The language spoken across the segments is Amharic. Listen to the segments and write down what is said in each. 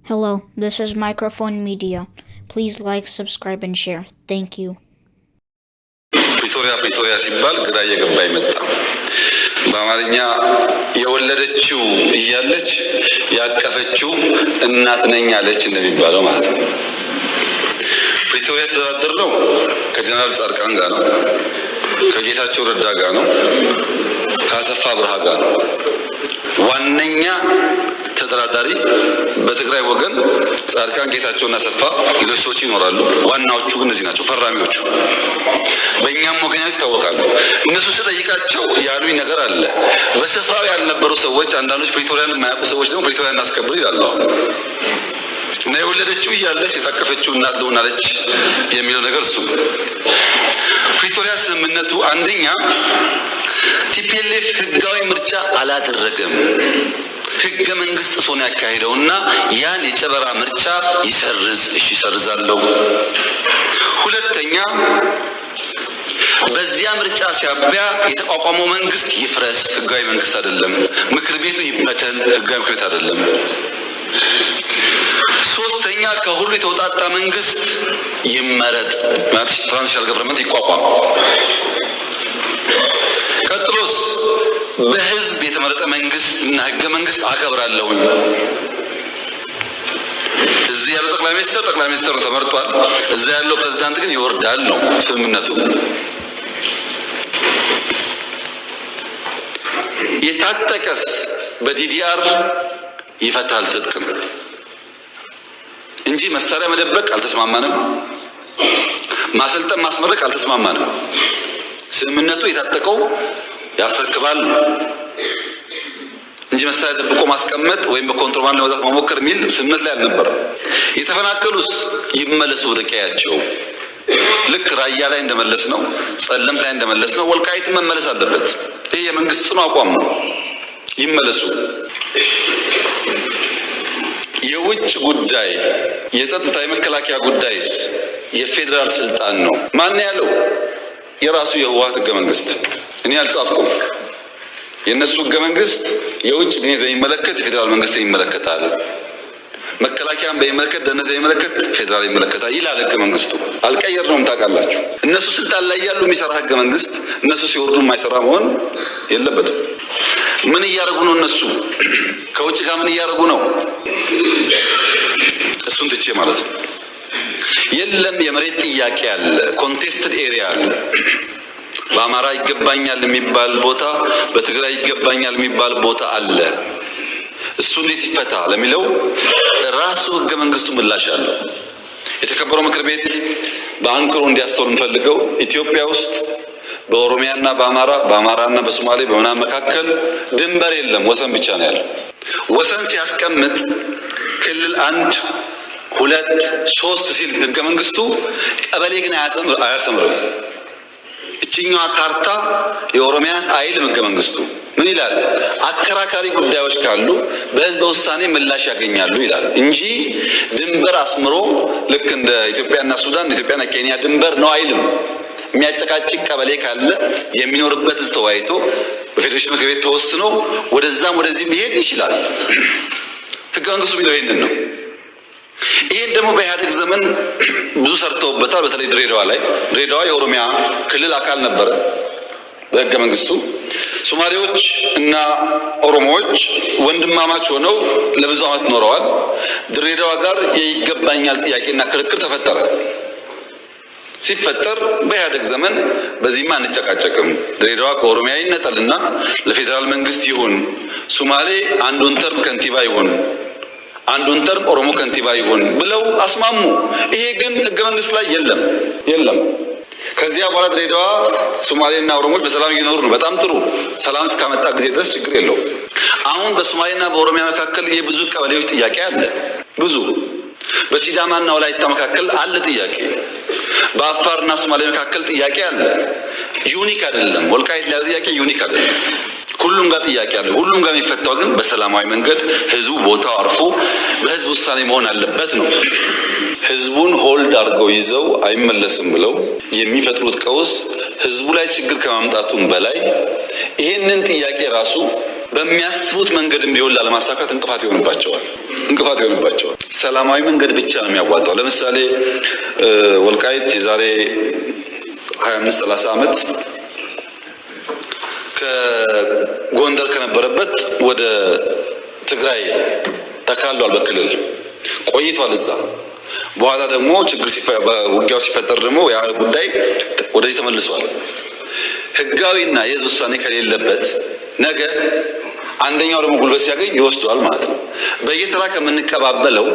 Hello, this is Microphone Media. Please like, subscribe, and share. Thank you. ፕሪቶሪያ ሲባል ግራ እየገባኝ መጣ። በአማርኛ የወለደችው እያለች ያቀፈችው እናት ነኝ አለች እንደሚባለው ማለት ነው። ፕሪቶሪያ የተደራደረው ከጀነራል ጻድቃን ጋር ነው፣ ከጌታቸው ረዳ ጋር ነው፣ ከአሰፋ ብርሃ ጋር ነው። ዋነኛ ተደራዳሪ በትግራይ ወገን ጻድቃን፣ ጌታቸውና አሰፋ፣ ሌሎች ሰዎች ይኖራሉ። ዋናዎቹ ግን እነዚህ ናቸው፣ ፈራሚዎቹ። በእኛም ወገን ይታወቃሉ። እነሱ ስጠይቃቸው ያሉኝ ነገር አለ። በስፍራው ያልነበሩ ሰዎች፣ አንዳንዶች ፕሪቶሪያን የማያውቁ ሰዎች ደግሞ ፕሪቶሪያን እናስከብር ይላሉ። እና የወለደችው እያለች የታቀፈችው እናት ልሆናለች የሚለው ነገር እሱ። ፕሪቶሪያ ስምምነቱ አንደኛ ቲፒኤልኤፍ ህጋዊ ምርጫ አላደረገም። ህገ መንግስት ሶን ያካሄደውና ያን የጨበራ ምርጫ ይሰርዝ። እሺ ይሰርዛለሁ። ሁለተኛ በዚያ ምርጫ ሲያበያ የተቋቋመው መንግስት ይፍረስ፣ ህጋዊ መንግስት አይደለም። ምክር ቤቱ ይበተን፣ ህጋዊ ምክር ቤት አይደለም። ሶስተኛ ከሁሉ የተውጣጣ መንግስት ይመረጥ፣ ማለት ትራንዚሽናል ገቨርንመንት ይቋቋም። ቀጥሎስ በህዝብ የተመረጠ መንግስት እና ህገ መንግስት አከብራለሁ። እዚህ ያለው ጠቅላይ ሚኒስትሩ ተመርጧል። እዛ ያለው ፕሬዝዳንት ግን ይወርዳል ነው ስምምነቱ። የታጠቀስ በዲዲአር ይፈታል ትጥቅም እንጂ መሳሪያ መደበቅ አልተስማማንም። ማሰልጠን ማስመረቅ አልተስማማንም። ስምምነቱ የታጠቀው ያስረክባል እንጂ መሳሪያ ደብቆ ማስቀመጥ ወይም በኮንትሮባንድ ለመግዛት መሞከር የሚል ስምምነት ላይ አልነበረም። የተፈናቀሉስ ይመለሱ ወደ ቀያቸው። ልክ ራያ ላይ እንደመለስ ነው፣ ጸለምት ላይ እንደመለስ ነው፣ ወልቃይት መመለስ አለበት። ይሄ የመንግስት ጽኑ አቋም ነው። ይመለሱ። የውጭ ጉዳይ፣ የጸጥታ፣ የመከላከያ ጉዳይስ የፌዴራል ስልጣን ነው። ማን ያለው? የራሱ የህወሓት ህገ መንግስት። እኔ አልጻፍኩም። የነሱ ህገ መንግስት የውጭ ግንኙነት በሚመለከት የፌዴራል መንግስትን ይመለከታል። መከላከያን በሚመለከት፣ ደህንነት በሚመለከት ፌዴራል ይመለከታል ይላል ህገ መንግስቱ። አልቀየርነውም። ታውቃላችሁ። እነሱ ስልጣን ላይ ያሉ የሚሰራ ህገ መንግስት እነሱ ሲወርዱ የማይሰራ መሆን የለበትም። ምን እያደረጉ ነው እነሱ? ከውጭ ጋር ምን እያደረጉ ነው? እሱን ትቼ ማለት ነው። የለም የመሬት ጥያቄ አለ፣ ኮንቴስትድ ኤሪያ አለ። በአማራ ይገባኛል የሚባል ቦታ፣ በትግራይ ይገባኛል የሚባል ቦታ አለ። እሱ እንዴት ይፈታ ለሚለው ራሱ ህገ መንግስቱ ምላሽ አለው። የተከበረው ምክር ቤት በአንክሮ እንዲያስተውል እንፈልገው ኢትዮጵያ ውስጥ በኦሮሚያና በአማራና በሶማሌ በምናምን መካከል ድንበር የለም፣ ወሰን ብቻ ነው ያለው። ወሰን ሲያስቀምጥ ክልል 1 2 3 ሲል ህገ መንግስቱ ቀበሌ ግን አያሰምርም። እቺኛዋ ካርታ የኦሮሚያን አይልም ህገ መንግስቱ። ምን ይላል? አከራካሪ ጉዳዮች ካሉ በህዝበ ውሳኔ ምላሽ ያገኛሉ ይላል እንጂ ድንበር አስምሮ ልክ እንደ ኢትዮጵያና ሱዳን፣ ኢትዮጵያና ኬንያ ድንበር ነው አይልም። የሚያጨቃጭቅ ቀበሌ ካለ የሚኖርበት ህዝብ ተወያይቶ በፌዴሬሽን ምክር ቤት ተወስኖ ወደዛም ወደዚህም ሊሄድ ይችላል። ህገ መንግስቱ የሚለው ይሄንን ነው። ይሄን ደግሞ በኢህአዴግ ዘመን ብዙ ሰርተውበታል። በተለይ ድሬዳዋ ላይ። ድሬዳዋ የኦሮሚያ ክልል አካል ነበረ በህገ መንግስቱ። ሶማሌዎች እና ኦሮሞዎች ወንድማማች ሆነው ለብዙ ዓመት ኖረዋል። ድሬዳዋ ጋር የይገባኛል ጥያቄና ክርክር ተፈጠረ። ሲፈጠር በኢህአዴግ ዘመን በዚህማ አንጨቃጨቅም፣ ድሬዳዋ ከኦሮሚያ ይነጠልና ለፌዴራል መንግስት ይሁን፣ ሶማሌ አንዱን ተርም ከንቲባ ይሁን፣ አንዱን ተርም ኦሮሞ ከንቲባ ይሁን ብለው አስማሙ። ይሄ ግን ህገ መንግስት ላይ የለም። ከዚያ በኋላ ድሬዳዋ ሶማሌና ኦሮሞዎች በሰላም እየኖሩ ነው። በጣም ጥሩ። ሰላም እስካመጣ ጊዜ ድረስ ችግር የለውም። አሁን በሶማሌና በኦሮሚያ መካከል የብዙ ቀበሌዎች ጥያቄ አለ። ብዙ በሲዳማና ወላይታ መካከል አለ ጥያቄ። በአፋርና ሶማሌ መካከል ጥያቄ አለ። ዩኒክ አይደለም። ወልቃይት ላይ ጥያቄ ዩኒክ አይደለም። ሁሉም ጋር ጥያቄ አለ። ሁሉም ጋር የሚፈታው ግን በሰላማዊ መንገድ ህዝቡ ቦታው አርፎ በህዝብ ውሳኔ መሆን አለበት ነው። ህዝቡን ሆልድ አድርገው ይዘው አይመለስም ብለው የሚፈጥሩት ቀውስ ህዝቡ ላይ ችግር ከማምጣቱም በላይ ይሄንን ጥያቄ ራሱ በሚያስቡት መንገድም ቢሆን ላለማሳካት እንቅፋት ይሆንባቸዋል። ሰላማዊ መንገድ ብቻ ነው የሚያዋጣው። ለምሳሌ ወልቃይት የዛሬ 25-30 ዓመት ከጎንደር ከነበረበት ወደ ትግራይ ተካሏል። በክልል ቆይቷል እዛ። በኋላ ደግሞ ችግር ውጊያው ሲፈጠር ደግሞ ያ ጉዳይ ወደዚህ ተመልሷል። ህጋዊና የህዝብ ውሳኔ ከሌለበት ነገ አንደኛው ደግሞ ጉልበት ሲያገኝ ይወስዷል ማለት ነው። በየተራ ከምንቀባበለው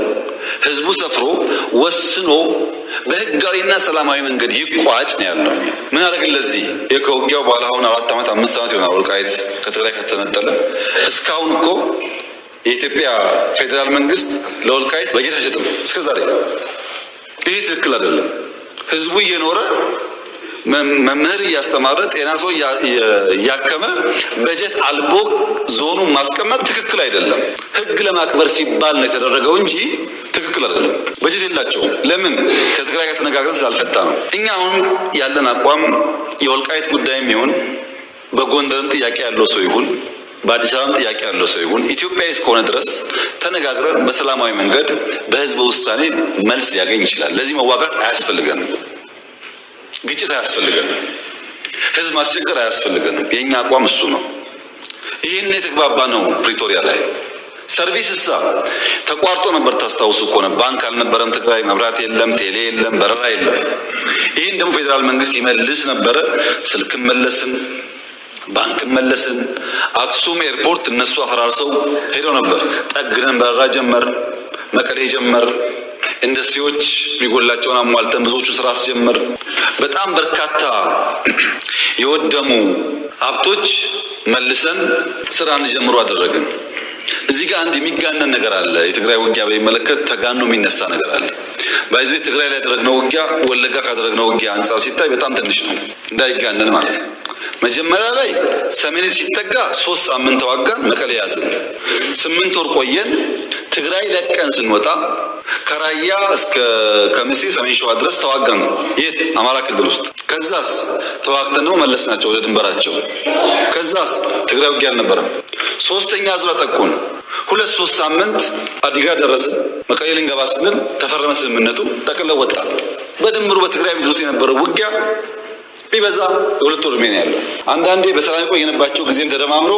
ህዝቡ ሰፍሮ ወስኖ በህጋዊና ሰላማዊ መንገድ ይቋጭ ነው ያለው። ምን አደረግን ለዚህ? ከውጊያው በኋላ አሁን 4 ዓመት 5 ዓመት ይሆናል ወልቃይት ከትግራይ ከተነጠለ። እስካሁን እኮ የኢትዮጵያ ፌዴራል መንግስት ለወልቃይት በጀት አይሰጥም እስከዛሬ። ይሄ ትክክል አይደለም። ህዝቡ እየኖረ መምህር እያስተማረ ጤና ሰው እያከመ በጀት አልቦ ዞኑን ማስቀመጥ ትክክል አይደለም። ህግ ለማክበር ሲባል ነው የተደረገው እንጂ ትክክል አይደለም። በጀት የላቸውም። ለምን? ከትግራይ ጋር ተነጋግረን ስላልፈታ ነው። እኛ አሁን ያለን አቋም የወልቃይት ጉዳይም ይሁን በጎንደርም ጥያቄ ያለው ሰው ይሁን በአዲስ አበባም ጥያቄ ያለው ሰው ይሁን ኢትዮጵያዊ እስከሆነ ድረስ ተነጋግረን በሰላማዊ መንገድ በህዝብ ውሳኔ መልስ ሊያገኝ ይችላል። ለዚህ መዋጋት አያስፈልገንም። ግጭት አያስፈልገንም። ህዝብ ማስቸገር አያስፈልገንም። የኛ አቋም እሱ ነው። ይሄን የተግባባ ነው። ፕሪቶሪያ ላይ ሰርቪስሳ ተቋርጦ ነበር። ታስታውሱ ከሆነ ባንክ አልነበረም ትግራይ፣ መብራት የለም፣ ቴሌ የለም፣ በረራ የለም። ይሄን ደግሞ ፌዴራል መንግስት ይመልስ ነበረ። ስልክ መለስን፣ ባንክ መለስን። አክሱም ኤርፖርት እነሱ አፈራርሰው ሄደው ነበር። ጠግነን በረራ ጀመር፣ መቀሌ ጀመር። ኢንዱስትሪዎች የሚጎላቸውን አሟልተን ብዙዎቹ ስራ አስጀመር። በጣም በርካታ የወደሙ ሀብቶች መልሰን ስራ እንጀምሩ አደረግን። እዚህ ጋር አንድ የሚጋነን ነገር አለ። የትግራይ ውጊያ በሚመለከት ተጋኖ የሚነሳ ነገር አለ። ባይዘው ትግራይ ላይ ያደረግነው ውጊያ ወለጋ ካደረግነው ውጊያ አንፃር ሲታይ በጣም ትንሽ ነው፣ እንዳይጋነን ማለት ነው። መጀመሪያ ላይ ሰሜን ሲጠጋ 3 ሳምንት ተዋጋን፣ መቀሌ ያዝን። 8 ወር ቆየን። ትግራይ ለቀን ስንወጣ ከራያ እስከ ከሚሴ ሰሜን ሸዋ ድረስ ተዋጋን። የት? አማራ ክልል ውስጥ። ከዛስ ተዋግተን ነው መለስናቸው ወደ ድንበራቸው። ከዛስ ትግራይ ውጊያ አልነበረም። 3ኛ ዙር አጠቁን። 2-3 ሳምንት አዲግራት ደረስን። መቀሌ ልንገባ ስንል ተፈረመ ስምምነቱ፣ ጠቅልለው ወጣ። በድምሩ በትግራይ ምድር ውስጥ የነበረው ውጊያ ቢበዛ የ2 ወር ነው ያለው። አንዳንዴ በሰላም የቆየንባቸው ጊዜም ተደማምሮ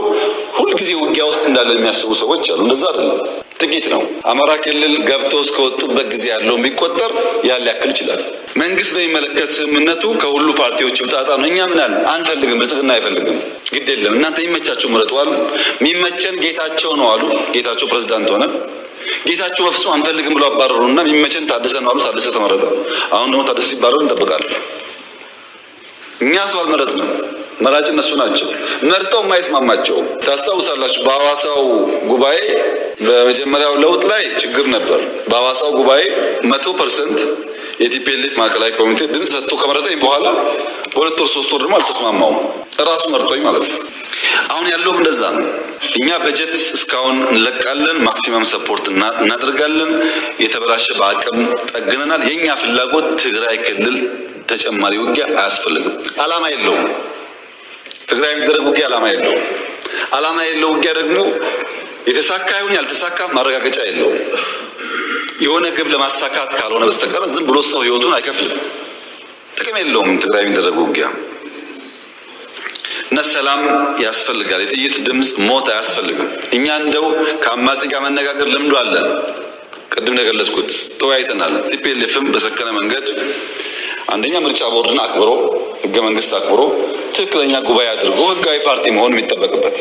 ሁሉ ጊዜ ውጊያ ውስጥ እንዳለ የሚያስቡ ሰዎች አሉ። እንደዛ አይደለም፣ ጥቂት ነው። አማራ ክልል ገብተው እስከወጡበት ጊዜ ያለው የሚቆጠር ያለ ያክል ይችላል። መንግስት በሚመለከት ስምምነቱ ከሁሉ ፓርቲዎች ይውጣጣ ነው። እኛ ምን አለ አንፈልግም፣ ብልጽግና አይፈልግም። ግድ የለም እናንተ የሚመቻቸው ምረጡዋል። የሚመቸን ጌታቸው ነው አሉ። ጌታቸው ፕሬዝዳንት ሆነ። ጌታቸው በፍጹም አንፈልግም ብሎ አባረሩና የሚመቸን ታደሰ ነው አሉ። ታደሰ ተመረጠ። አሁን ደግሞ ታደሰ ሲባረሩ እንጠብቃለን። እኛ ሰው አልመረጥንም። መራጭ እነሱ ናቸው። መርጠው የማይስማማቸው ታስታውሳላችሁ። በሐዋሳው ጉባኤ በመጀመሪያው ለውጥ ላይ ችግር ነበር። በሐዋሳው ጉባኤ 100% የቲፒኤልኤፍ ማዕከላዊ ኮሚቴ ድምፅ ሰጥቶ ከመረጠኝ በኋላ በ2 ወር 3 ወር ደግሞ አልተስማማውም። ራሱ መርጦኝ ማለት ነው። አሁን ያለውም እንደዛ ነው። እኛ በጀት እስካሁን እንለቃለን፣ ማክሲመም ሰፖርት እናደርጋለን። የተበላሸ በአቅም ጠግነናል። የኛ ፍላጎት ትግራይ ክልል ተጨማሪ ውጊያ አያስፈልግም። አላማ የለውም። ትግራይ የሚደረግ ውጊያ አላማ የለውም። አላማ የለው ውጊያ ደግሞ የተሳካ ይሁን ያልተሳካ ማረጋገጫ የለውም። የሆነ ግብ ለማሳካት ካልሆነ በስተቀር ዝም ብሎ ሰው ህይወቱን አይከፍልም። ጥቅም የለውም ትግራይ የሚደረግ ውጊያ። እና ሰላም ያስፈልጋል። የጥይት ድምፅ ሞት አያስፈልግም። እኛ እንደው ከአማጺ ጋር መነጋገር ልምዱ አለን። ቅድም ነገለጽኩት፣ ተወያይተናል። ቲፒኤልኤፍም በሰከነ መንገድ አንደኛ ምርጫ ቦርድን አክብሮ ህገ መንግስት አክብሮ ትክክለኛ ጉባኤ አድርጎ ህጋዊ ፓርቲ መሆን የሚጠበቅበት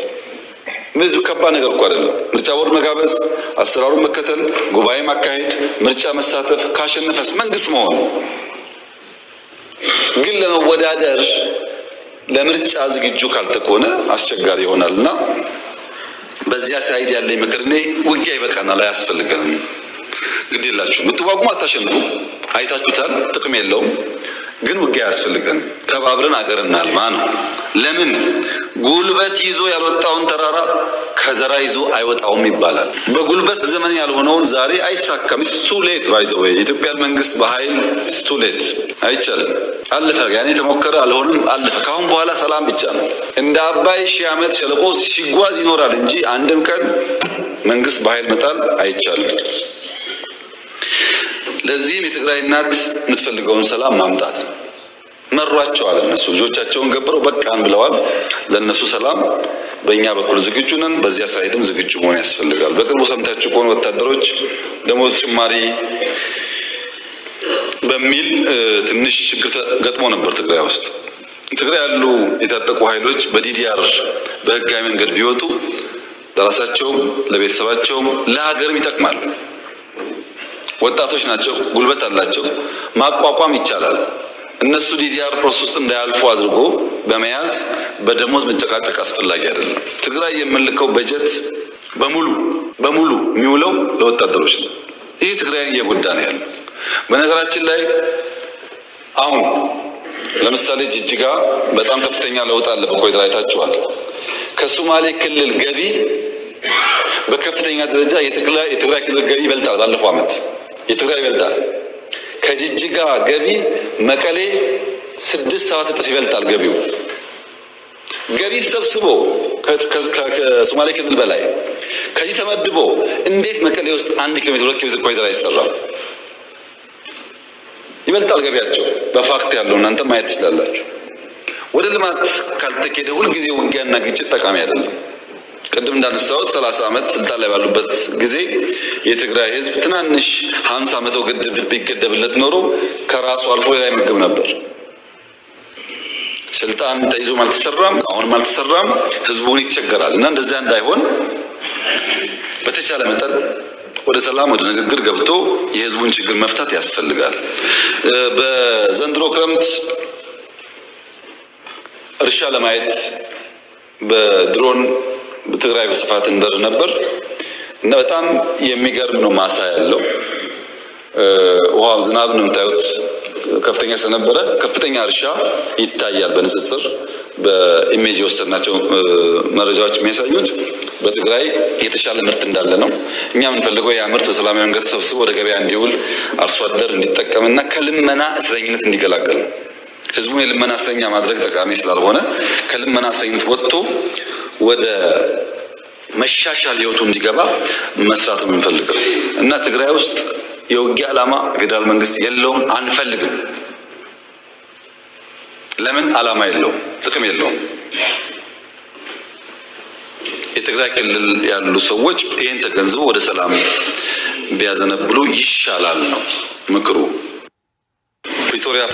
ምንም ከባድ ነገር እኮ አይደለም። ምርጫ ቦርድ መጋበዝ፣ አሰራሩን መከተል፣ ጉባኤ ማካሄድ፣ ምርጫ መሳተፍ፣ ካሸነፈስ መንግስት መሆን። ግን ለመወዳደር ለምርጫ ዝግጁ ካልተኮነ አስቸጋሪ ይሆናልና በዚያ ሳይድ ያለኝ ምክር እኔ ውጊያ ይበቃናል፣ አያስፈልገንም። ግድ የላችሁ ምትዋጉም አታሸንፉ፣ አይታችሁታል፣ ጥቅም የለውም። ግን ውጊያ ያስፈልገን፣ ተባብረን አገር እናልማ ነው። ለምን ጉልበት ይዞ ያልወጣውን ተራራ ከዘራ ይዞ አይወጣውም ይባላል። በጉልበት ዘመን ያልሆነውን ዛሬ አይሳካም። ቱ ሌት ባይዘው የኢትዮጵያ መንግስት በኃይል ቱ ሌት አይቻልም። አለፈ፣ ያኔ ተሞከረ፣ አልሆነም፣ አለፈ። ካሁን በኋላ ሰላም ብቻ ነው። እንደ አባይ 1000 ዓመት ሸለቆ ሲጓዝ ይኖራል እንጂ አንድም ቀን መንግስት በኃይል መጣል አይቻልም። ለዚህም የትግራይ እናት የምትፈልገውን ሰላም ማምጣት መሯቸዋል። እነሱ ልጆቻቸውን ገብረው በቃን ብለዋል። ለነሱ ሰላም በእኛ በኩል ዝግጁ ነን። በዚያ ሳይድም ዝግጁ መሆን ያስፈልጋል። በቅርቡ ሰምታችሁ ከሆነ ወታደሮች ደሞዝ ጭማሪ በሚል ትንሽ ችግር ገጥሞ ነበር ትግራይ ውስጥ። ትግራይ ያሉ የታጠቁ ኃይሎች በዲዲአር በህጋዊ መንገድ ቢወጡ ለራሳቸውም ለቤተሰባቸውም ለሀገርም ይጠቅማል። ወጣቶች ናቸው፣ ጉልበት አላቸው፣ ማቋቋም ይቻላል። እነሱ ዲዲአር ፕሮሰስ ውስጥ እንዳያልፉ አድርጎ በመያዝ በደሞዝ መጨቃጨቅ አስፈላጊ አይደለም። ትግራይ የምንልከው በጀት በሙሉ የሚውለው ለወታደሮች ነው። ይህ ትግራይን እየጎዳ ነው ያለው። በነገራችን ላይ አሁን ለምሳሌ ጅጅጋ በጣም ከፍተኛ ለውጥ አለ። በኮሪደር አይታችኋል። ከሶማሌ ክልል ገቢ በከፍተኛ ደረጃ የትግራይ ክልል ገቢ ይበልጣል። ባለፈው ዓመት የትግራይ ይበልጣል። ከጅጅጋ ገቢ መቀሌ 6-7 እጥፍ ይበልጣል ገቢው። ገቢ ሰብስቦ ከሶማሌ ክልል በላይ ከዚህ ተመድቦ እንዴት መቀሌ ውስጥ 1 ኪሎ ሜትር 2 ኪሎ ሜትር ኮሪደር አይሰራም? ይበልጣል ገቢያቸው። በፋክት ያለው እናንተ ማየት ትችላላችሁ። ወደ ልማት ካልተኬደ ሁሉ ጊዜ ውጊያና ግጭት ጠቃሚ አይደለም። ቅድም እንዳነሳሁት 30 ዓመት ስልጣን ላይ ባሉበት ጊዜ የትግራይ ህዝብ ትናንሽ 50 መቶ ግድብ ቢገደብለት ኖሮ ከራሱ አልፎ ሌላ ይመግብ ነበር። ስልጣን ተይዞም አልተሰራም፣ አሁንም አልተሰራም። ህዝቡን ይቸገራል እና እንደዚያ እንዳይሆን በተቻለ መጠን ወደ ሰላም ወደ ንግግር ገብቶ የህዝቡን ችግር መፍታት ያስፈልጋል። በዘንድሮ ክረምት እርሻ ለማየት በድሮን በትግራይ በስፋት እንደር ነበር እና በጣም የሚገርም ነው። ማሳ ያለው ውሃ ዝናብ ነው የምታዩት ከፍተኛ ስለነበረ ከፍተኛ እርሻ ይታያል። በንጽጽር በኢሜጅ የወሰድናቸው መረጃዎች የሚያሳዩት በትግራይ የተሻለ ምርት እንዳለ ነው። እኛ የምንፈልገው ያ ምርት በሰላማዊ መንገድ ተሰብስቦ ወደ ገበያ እንዲውል አርሶ አደር እንዲጠቀምና ከልመና እስረኝነት እንዲገላገል ነው። ህዝቡን የልመና እስረኛ ማድረግ ጠቃሚ ስላልሆነ ከልመና እስረኝነት ወጥቶ ወደ መሻሻል ህይወቱ እንዲገባ መስራት የምንፈልገው እና ትግራይ ውስጥ የውጊያ ዓላማ ፌደራል መንግስት የለውም፣ አንፈልግም። ለምን? ዓላማ የለውም፣ ጥቅም የለውም። የትግራይ ክልል ያሉ ሰዎች ይሄን ተገንዝበው ወደ ሰላም ቢያዘነብሉ ይሻላል ነው ምክሩ። ፕሪቶሪያ